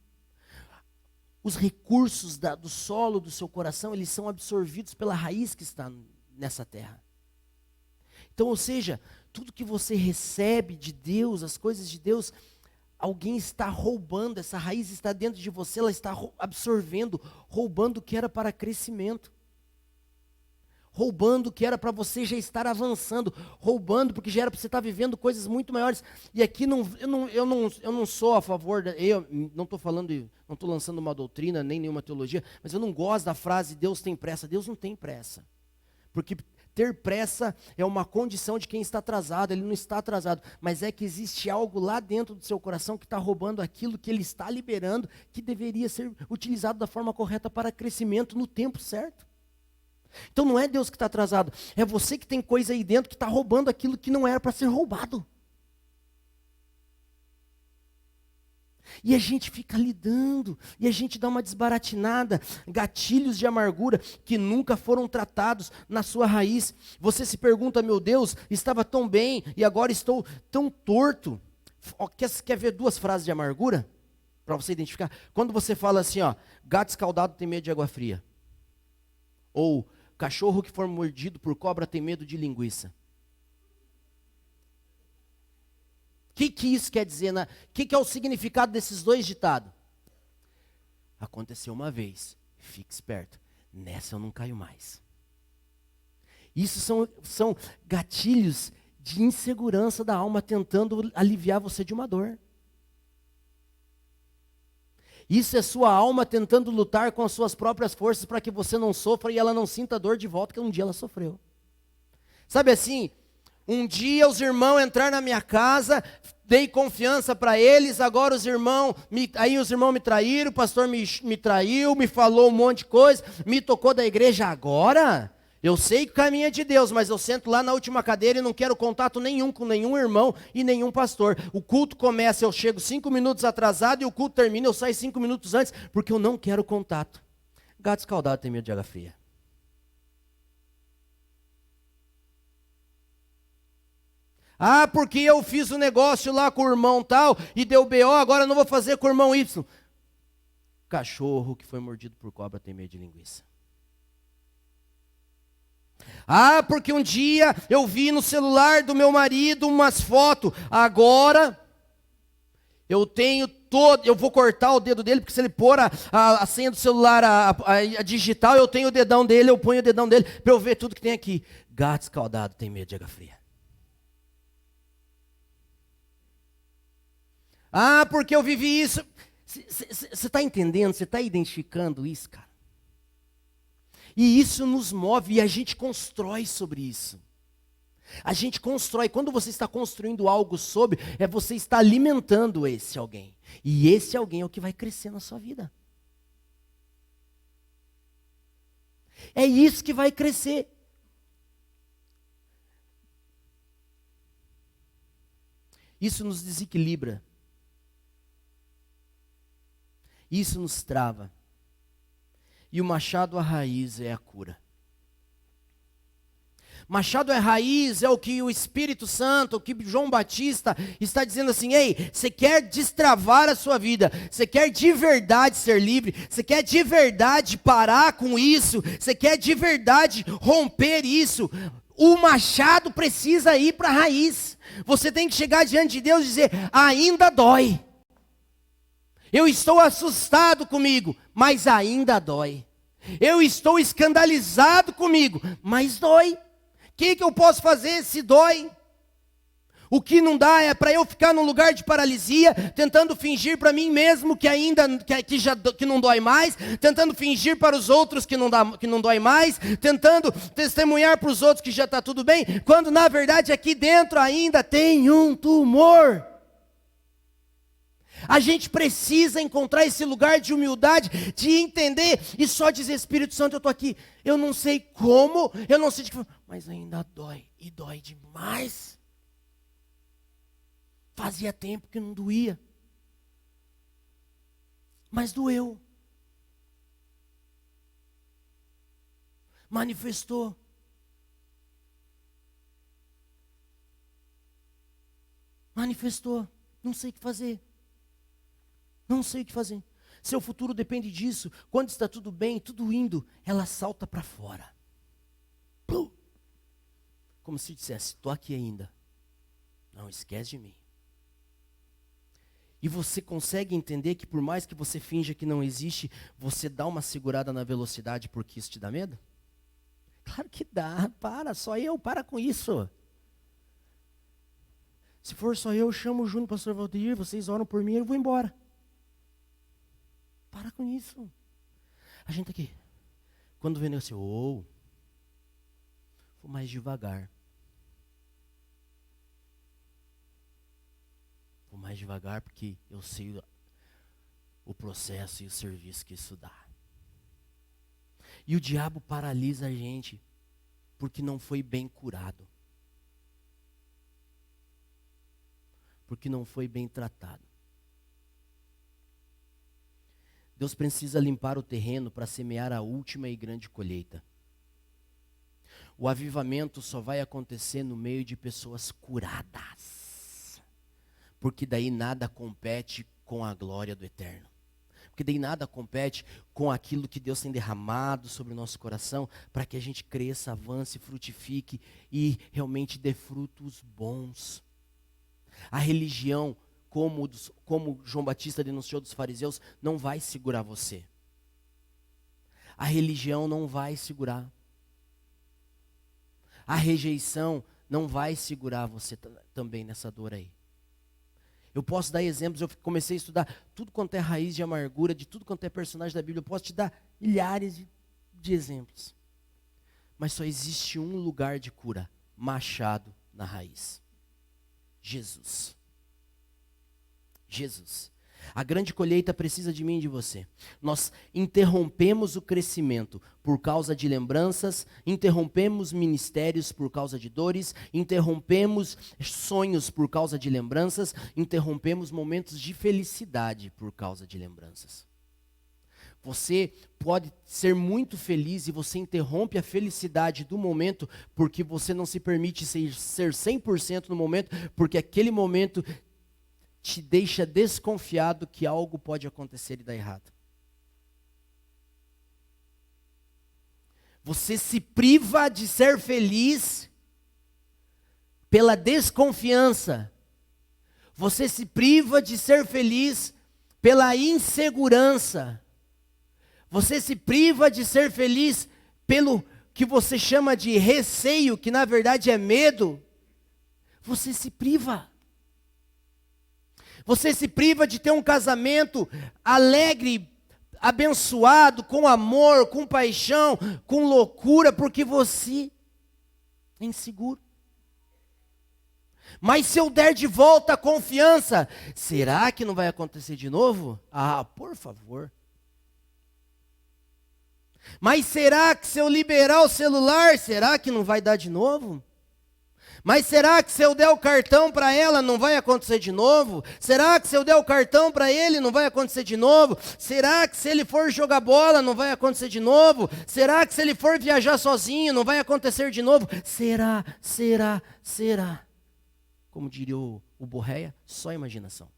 Os recursos do solo do seu coração, eles são absorvidos pela raiz que está nessa terra. Então, ou seja, tudo que você recebe de Deus, as coisas de Deus, alguém está roubando, essa raiz está dentro de você, ela está absorvendo, roubando o que era para crescimento. Roubando o que era para você já estar avançando, roubando porque já era para você estar vivendo coisas muito maiores. E aqui eu não sou a favor, eu não estou falando, não estou lançando uma doutrina, nem nenhuma teologia, mas eu não gosto da frase Deus tem pressa. Deus não tem pressa. Porque ter pressa é uma condição de quem está atrasado, ele não está atrasado, mas é que existe algo lá dentro do seu coração que está roubando aquilo que ele está liberando, que deveria ser utilizado da forma correta para crescimento no tempo certo. Então não é Deus que está atrasado, é você que tem coisa aí dentro que está roubando aquilo que não era para ser roubado. E a gente fica lidando, e a gente dá uma desbaratinada, gatilhos de amargura que nunca foram tratados na sua raiz. Você se pergunta, meu Deus, estava tão bem e agora estou tão torto. Quer ver 2 frases de amargura? Para você identificar. Quando você fala assim, ó, gato escaldado tem medo de água fria. Ou cachorro que for mordido por cobra tem medo de linguiça. O que isso quer dizer? O que é o significado desses 2 ditados? Aconteceu uma vez, fique esperto, nessa eu não caio mais. Isso são gatilhos de insegurança da alma tentando aliviar você de uma dor. Isso é sua alma tentando lutar com as suas próprias forças para que você não sofra e ela não sinta dor de volta que um dia ela sofreu. Sabe assim, um dia os irmãos entraram na minha casa, dei confiança para eles, agora os irmãos me traíram, o pastor me traiu, me falou um monte de coisa, me tocou da igreja. Agora, eu sei que o caminho é de Deus, mas eu sento lá na última cadeira e não quero contato nenhum com nenhum irmão e nenhum pastor. O culto começa, eu chego 5 minutos atrasado, e o culto termina, eu saio 5 minutos antes, porque eu não quero contato. Gato escaldado tem medo de água fria. Ah, porque eu fiz um negócio lá com o irmão tal, e deu BO, agora eu não vou fazer com o irmão Y. Cachorro que foi mordido por cobra tem medo de linguiça. Ah, porque um dia eu vi no celular do meu marido umas fotos, agora eu vou cortar o dedo dele, porque se ele pôr a senha do celular, a digital, eu tenho o dedão dele, eu ponho o dedão dele, para eu ver tudo que tem aqui. Gato escaldado tem medo de água fria. Ah, porque eu vivi isso. Você está entendendo? Você está identificando isso, cara? E isso nos move e a gente constrói sobre isso. A gente constrói. Quando você está construindo algo sobre, você está alimentando esse alguém. E esse alguém é o que vai crescer na sua vida. É isso que vai crescer. Isso nos desequilibra. Isso nos trava. E o machado à raiz é a cura. Machado à raiz é o que o Espírito Santo, o que João Batista está dizendo assim: ei, você quer destravar a sua vida, você quer de verdade ser livre, você quer de verdade parar com isso, você quer de verdade romper isso, o machado precisa ir para a raiz. Você tem que chegar diante de Deus e dizer: ainda dói. Eu estou assustado comigo, mas ainda dói. Eu estou escandalizado comigo, mas dói. O que eu posso fazer se dói? O que não dá é para eu ficar num lugar de paralisia, tentando fingir para mim mesmo que não dói mais, tentando fingir para os outros que não dói mais, tentando testemunhar para os outros que já está tudo bem, quando na verdade aqui dentro ainda tem um tumor. A gente precisa encontrar esse lugar de humildade, de entender e só dizer: Espírito Santo, eu estou aqui. Eu não sei como, eu não sei de que forma, mas ainda dói, e dói demais. Fazia tempo que não doía, mas doeu. Manifestou. Manifestou. Não sei o que fazer. Não sei o que fazer. Seu futuro depende disso. Quando está tudo bem, tudo indo, ela salta para fora. Plum. Como se dissesse: estou aqui ainda. Não esquece de mim. E você consegue entender que por mais que você finja que não existe, você dá uma segurada na velocidade porque isso te dá medo? Claro que dá. Para com isso. Se for só eu chamo o Júnior, pastor Valdir, vocês oram por mim, eu vou embora. Para com isso. A gente aqui. Quando vem assim, vou mais devagar. Vou mais devagar porque eu sei o processo e o serviço que isso dá. E o diabo paralisa a gente porque não foi bem curado. Porque não foi bem tratado. Deus precisa limpar o terreno para semear a última e grande colheita. O avivamento só vai acontecer no meio de pessoas curadas. Porque daí nada compete com a glória do eterno. Porque daí nada compete com aquilo que Deus tem derramado sobre o nosso coração, para que a gente cresça, avance, frutifique e realmente dê frutos bons. A religião, como João Batista denunciou dos fariseus, não vai segurar você. A religião não vai segurar. A rejeição não vai segurar você também nessa dor aí. Eu posso dar exemplos, eu comecei a estudar tudo quanto é raiz de amargura, de tudo quanto é personagem da Bíblia, eu posso te dar milhares de exemplos. Mas só existe um lugar de cura: machado na raiz. Jesus. Jesus. A grande colheita precisa de mim e de você. Nós interrompemos o crescimento por causa de lembranças, interrompemos ministérios por causa de dores, interrompemos sonhos por causa de lembranças, interrompemos momentos de felicidade por causa de lembranças. Você pode ser muito feliz e você interrompe a felicidade do momento porque você não se permite ser 100% no momento, porque aquele momento te deixa desconfiado que algo pode acontecer e dar errado. Você se priva de ser feliz pela desconfiança. Você se priva de ser feliz pela insegurança. Você se priva de ser feliz pelo que você chama de receio, que na verdade é medo. Você se priva. Você se priva de ter um casamento alegre, abençoado, com amor, com paixão, com loucura, porque você é inseguro. Mas se eu der de volta a confiança, será que não vai acontecer de novo? Ah, por favor. Mas será que se eu liberar o celular, será que não vai dar de novo? Mas será que se eu der o cartão para ela não vai acontecer de novo? Será que se eu der o cartão para ele não vai acontecer de novo? Será que se ele for jogar bola não vai acontecer de novo? Será que se ele for viajar sozinho não vai acontecer de novo? Será? Como diria o Borréia, só imaginação.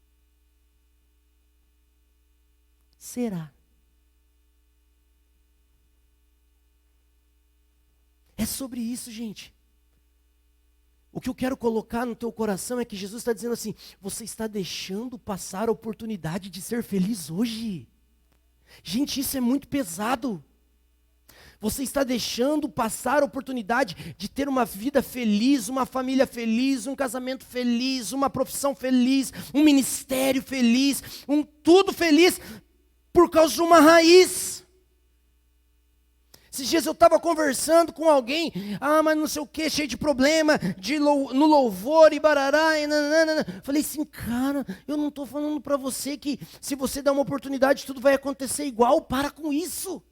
Será? É sobre isso, gente. O que eu quero colocar no teu coração é que Jesus está dizendo assim, você está deixando passar a oportunidade de ser feliz hoje. Gente, isso é muito pesado. Você está deixando passar a oportunidade de ter uma vida feliz, uma família feliz, um casamento feliz, uma profissão feliz, um ministério feliz, um tudo feliz, por causa de uma raiz. Esses dias eu estava conversando com alguém, mas não sei o que, cheio de problema, no louvor e barará, e nananana. Falei assim, cara, eu não estou falando para você que se você der uma oportunidade tudo vai acontecer igual, para com isso.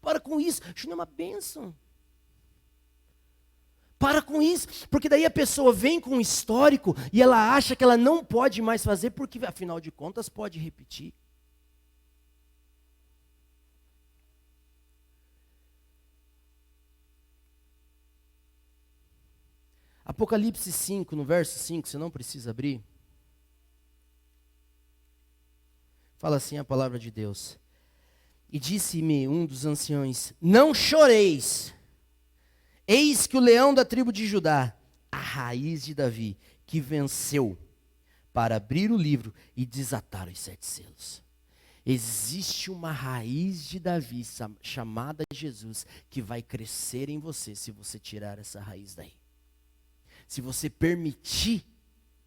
Para com isso, isso não é uma bênção. Para com isso, porque daí a pessoa vem com um histórico e ela acha que ela não pode mais fazer, porque afinal de contas pode repetir. Apocalipse 5, no verso 5, você não precisa abrir. Fala assim a palavra de Deus. E disse-me um dos anciões, não choreis, eis que o leão da tribo de Judá, a raiz de Davi, que venceu para abrir o livro e desatar os 7 selos. Existe uma raiz de Davi chamada Jesus que vai crescer em você se você tirar essa raiz daí. Se você permitir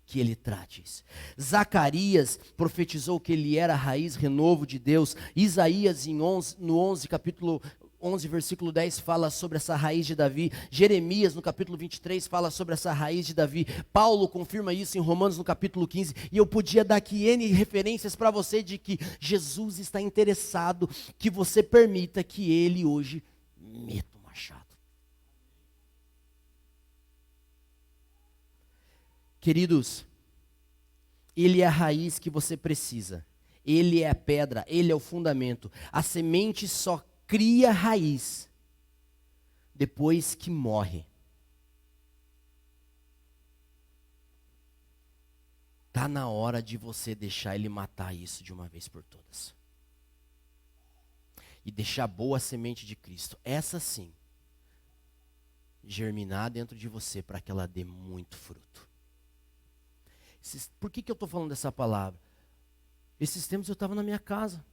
que ele trate isso. Zacarias profetizou que ele era a raiz renovo de Deus. Isaías no 11, capítulo 11, versículo 10 fala sobre essa raiz de Davi. Jeremias no capítulo 23 fala sobre essa raiz de Davi. Paulo confirma isso em Romanos no capítulo 15. E eu podia dar aqui N referências para você de que Jesus está interessado que você permita que ele hoje meta o machado. Queridos, ele é a raiz que você precisa. Ele é a pedra, ele é o fundamento. A semente só cria raiz depois que morre. Está na hora de você deixar ele matar isso de uma vez por todas. E deixar boa a semente de Cristo. Essa sim, germinar dentro de você para que ela dê muito fruto. Por que eu estou falando dessa palavra? Esses tempos eu estava na minha casa,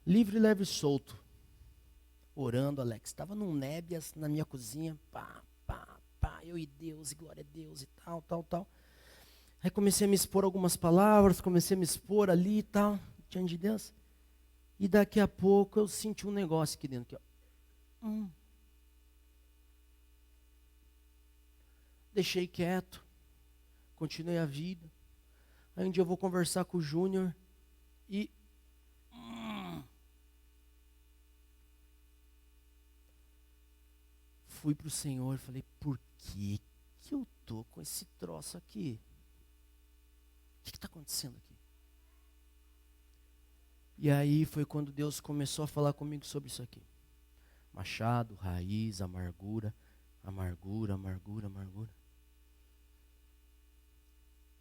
livre, leve e solto, orando, Alex. Estava num nébias na minha cozinha, eu e Deus, e glória a Deus, e tal. Aí comecei a me expor algumas palavras, comecei a me expor ali e tal, diante de Deus. E daqui a pouco eu senti um negócio aqui dentro. Deixei quieto. continuei a vida. Aí um dia eu vou conversar com o Júnior e... fui para o Senhor e falei, por que eu tô com esse troço aqui? O que está acontecendo aqui? E aí foi quando Deus começou a falar comigo sobre isso aqui. Machado, raiz, amargura, amargura, amargura, amargura.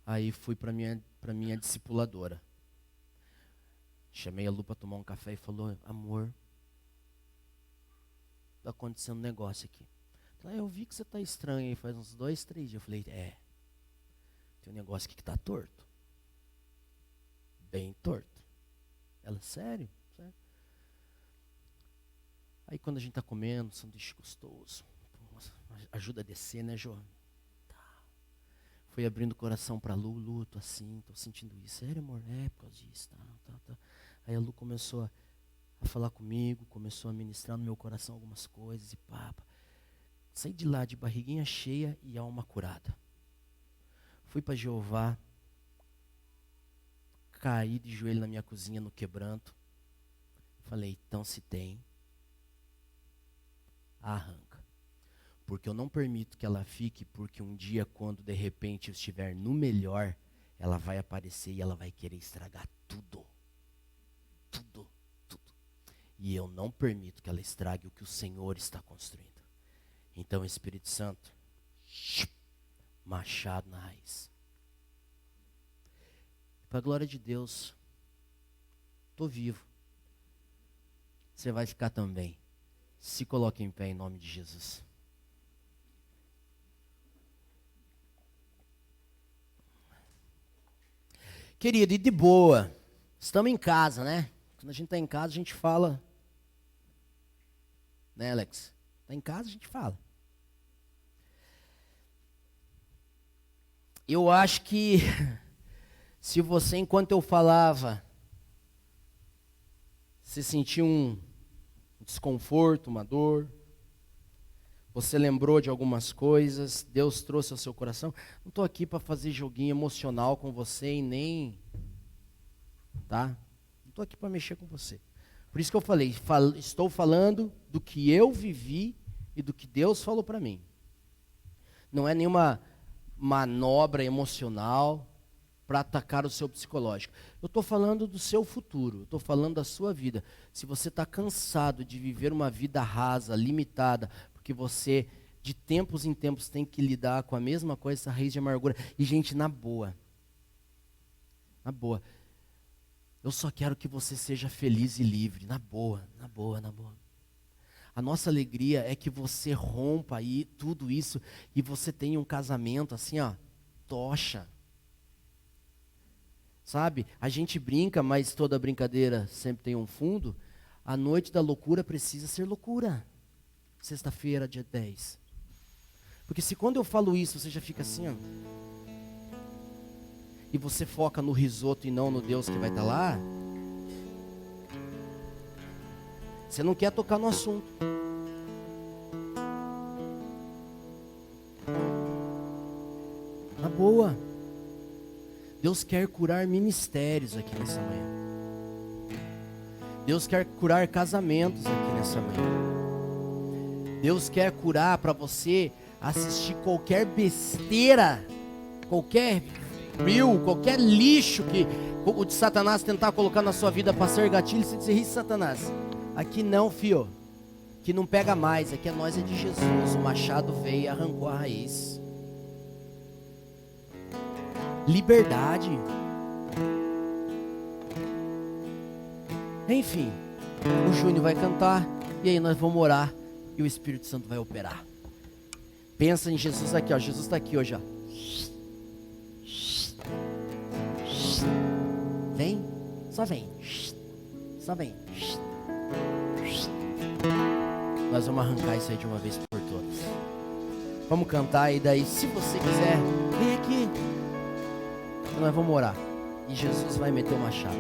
Aí fui para minha discipuladora. Chamei a Lu para tomar um café e falou, amor, está acontecendo um negócio aqui. Eu vi que você está estranho aí faz uns 2, 3 dias. Eu falei, tem um negócio aqui que está torto. Bem torto. Ela, sério? Sério? Aí quando a gente está comendo, sanduíche gostoso, ajuda a descer, né, Jô? Tá. Fui abrindo o coração para a Lu, tô assim, tô sentindo isso. Sério, amor? Por causa disso, tá. Aí a Lu começou a falar comigo, começou a ministrar no meu coração algumas coisas e papa. Saí de lá de barriguinha cheia e alma curada. Fui para Jeová, caí de joelho na minha cozinha no quebranto. Falei, então se tem, arranca. Porque eu não permito que ela fique, porque um dia quando de repente eu estiver no melhor, ela vai aparecer e ela vai querer estragar tudo. Tudo. E eu não permito que ela estrague o que o Senhor está construindo. Então, Espírito Santo, machado na raiz. Para a glória de Deus, estou vivo. Você vai ficar também. Se coloque em pé em nome de Jesus. Querido, e de boa. Estamos em casa, né? Quando a gente está em casa, a gente fala. Né, Alex? Está em casa, a gente fala. Eu acho que se você, enquanto eu falava, se sentiu um desconforto, uma dor, você lembrou de algumas coisas, Deus trouxe ao seu coração. Não estou aqui para fazer joguinho emocional com você e nem, tá? Não estou aqui para mexer com você. Por isso que eu falei, estou falando do que eu vivi e do que Deus falou para mim. Não é nenhuma manobra emocional para atacar o seu psicológico. Eu estou falando do seu futuro, eu estou falando da sua vida. Se você está cansado de viver uma vida rasa, limitada, porque você, de tempos em tempos, tem que lidar com a mesma coisa, essa raiz de amargura. E, gente, na boa, eu só quero que você seja feliz e livre, na boa. A nossa alegria é que você rompa aí tudo isso e você tenha um casamento assim, ó, tocha. Sabe? A gente brinca, mas toda brincadeira sempre tem um fundo. A noite da loucura precisa ser loucura. Sexta-feira, dia 10. Porque se quando eu falo isso, você já fica assim, ó. E você foca no risoto e não no Deus que vai estar lá. Você não quer tocar no assunto. Na boa. Deus quer curar ministérios aqui nessa manhã. Deus quer curar casamentos aqui nessa manhã. Deus quer curar para você assistir qualquer besteira, qualquer reel, qualquer lixo que o de Satanás tentar colocar na sua vida para ser gatilho. Você diz, isso, Satanás. Aqui não, fio. Aqui não pega mais. Aqui é nós, é de Jesus. O machado veio e arrancou a raiz. Liberdade. Enfim, o Júnior vai cantar e aí nós vamos orar e o Espírito Santo vai operar. Pensa em Jesus aqui, ó. Jesus está aqui hoje, ó. Vem, só vem. Só vem. Nós vamos arrancar isso aí de uma vez por todas. Vamos cantar e daí, se você quiser, vem aqui. Nós vamos orar. E Jesus vai meter o machado.